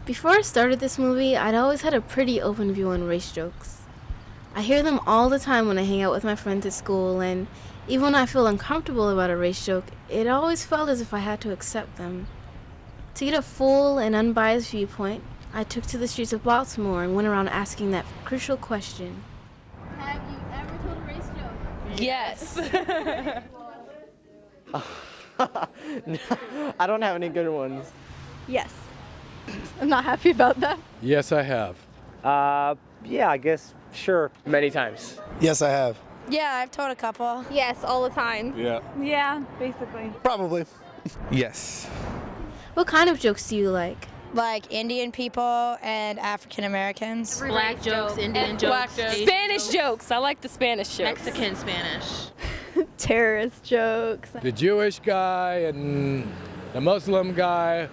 Before I started this movie, I'd always had a pretty open view on race jokes. I hear them all the time when I hang out with my friends at school, and even when I feel uncomfortable about a race joke, it always felt as if I had to accept them. To get a full and unbiased viewpoint, I took to the streets of Baltimore and went around asking that crucial question. Have you ever told a race joke? Yes. I don't have any good ones. Yes. I'm not happy about that. Yes, I have. Yeah, I guess, sure. Many times. Yes, I have. Yeah, I've told a couple. Yes, all the time. Yeah. Yeah, basically. Probably. Yes. What kind of jokes do you like? Like Indian people and African Americans. Black jokes, Indian jokes, Spanish jokes. I like the Spanish jokes. Mexican Spanish. Terrorist jokes. The Jewish guy and the Muslim guy,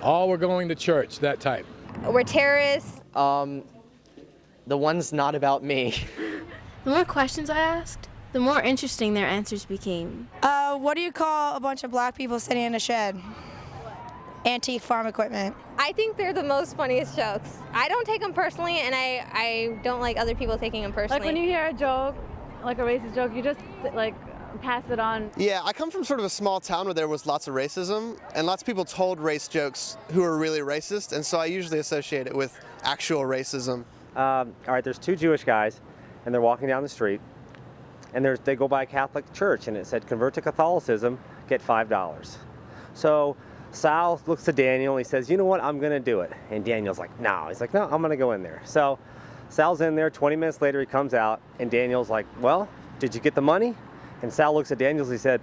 all were going to church, that type. We're terrorists. The one's not about me. The more questions I asked, the more interesting their answers became. What do you call a bunch of black people sitting in a shed? Antique farm equipment. I think they're the most funniest jokes. I don't take them personally, and I don't like other people taking them personally. Like when you hear a joke, like a racist joke, you just like pass it on. Yeah, I come from sort of a small town where there was lots of racism, and lots of people told race jokes who were really racist, and so I usually associate it with actual racism. All right, there's two Jewish guys, and they're walking down the street, and they go by a Catholic church, and it said, convert to Catholicism, get $5. So Sal looks to Daniel, and he says, you know what, I'm gonna do it. And Daniel's like, no. He's like, no, I'm gonna go in there. So Sal's in there, 20 minutes later he comes out, and Daniel's like, well, did you get the money? And Sal looks at Daniel, and he said,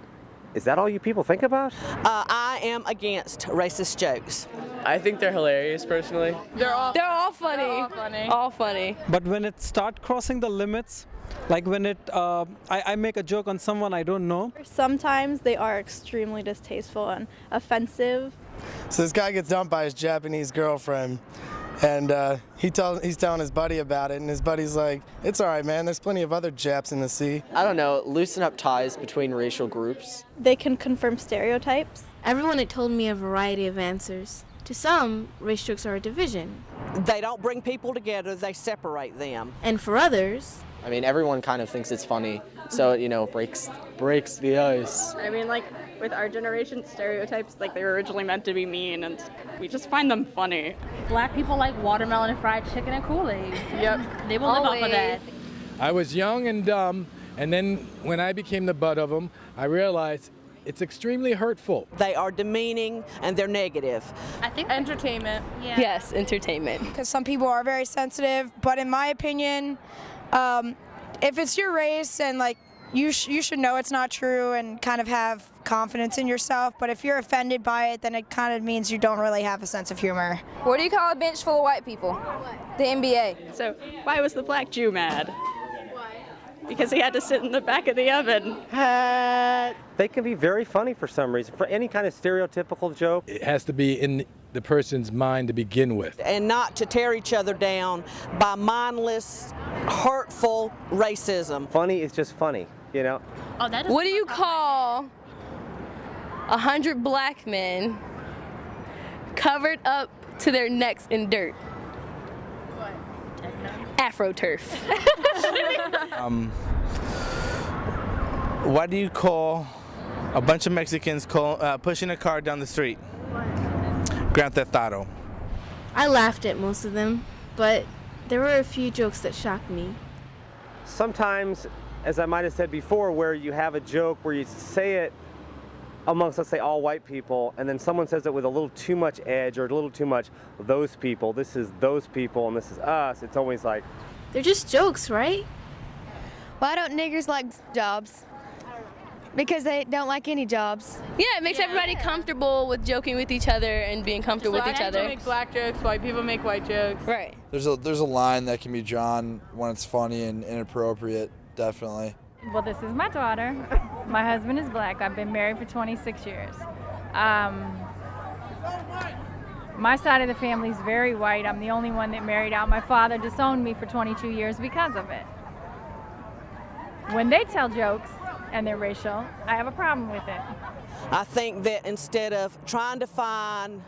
is that all you people think about? I am against racist jokes. I think they're hilarious, personally. They're all funny. They're all funny. All funny. But when it start crossing the limits, like when I make a joke on someone I don't know. Sometimes they are extremely distasteful and offensive. So this guy gets dumped by his Japanese girlfriend, and he's telling his buddy about it, and his buddy's like, it's all right, man, there's plenty of other Japs in the sea. I don't know, loosen up ties between racial groups. They can confirm stereotypes. Everyone had told me a variety of answers. To some, race jokes are a division. They don't bring people together, they separate them. And for others, I mean, everyone kind of thinks it's funny, so it breaks the ice. I mean, like with our generation, stereotypes, like they were originally meant to be mean, and we just find them funny. Black people like watermelon and fried chicken and Kool-Aid. Yep. They will live off of that. I was young and dumb, and then when I became the butt of them, I realized it's extremely hurtful. They are demeaning and they're negative. I think Entertainment. Yeah. Yes, entertainment. Because some people are very sensitive, but in my opinion, if it's your race and like you should know it's not true and kind of have confidence in yourself, but if you're offended by it, then it kind of means you don't really have a sense of humor. What do you call a bench full of white people? The NBA. So why was the black Jew mad? Because he had to sit in the back of the oven. They can be very funny for some reason. For any kind of stereotypical joke. It has to be in the person's mind to begin with. And not to tear each other down by mindless, hurtful racism. Funny is just funny, you know? Oh, that is What do you call 100 black men covered up to their necks in dirt? AfroTurf. What do you call a bunch of Mexicans pushing a car down the street? Grand Theft Auto. I laughed at most of them, but there were a few jokes that shocked me. Sometimes, as I might have said before, where you have a joke where you say it amongst, let's say, all white people, and then someone says it with a little too much edge or a little too much those people, this is those people, and this is us, it's always like... They're just jokes, right? Why don't niggers like jobs? Because they don't like any jobs. Yeah, it makes everybody comfortable with joking with each other and being comfortable with each Black other. people make black jokes, white people make white jokes. Right. There's a line that can be drawn when it's funny and inappropriate, definitely. Well, this is my daughter. My husband is black. I've been married for 26 years. My side of the family is very white. I'm the only one that married out. My father disowned me for 22 years because of it. When they tell jokes and they're racial, I have a problem with it. I think that instead of trying to find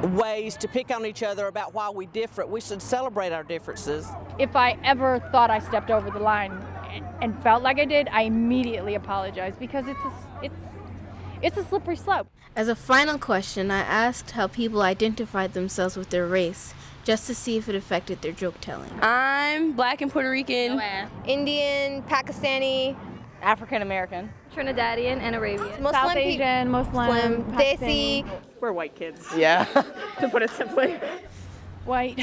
ways to pick on each other about why we differ. We should celebrate our differences. If I ever thought I stepped over the line and felt like I did, I immediately apologize because it's a slippery slope. As a final question, I asked how people identified themselves with their race, just to see if it affected their joke telling. I'm Black and Puerto Rican. Indian, Pakistani, African American. Trinidadian, and Arabian. South Asian, Muslim, Desi. We're white kids. Yeah. To put it simply. White,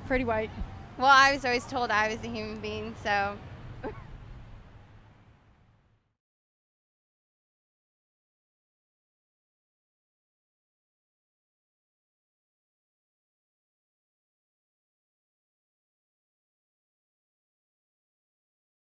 pretty white. Well, I was always told I was a human being, so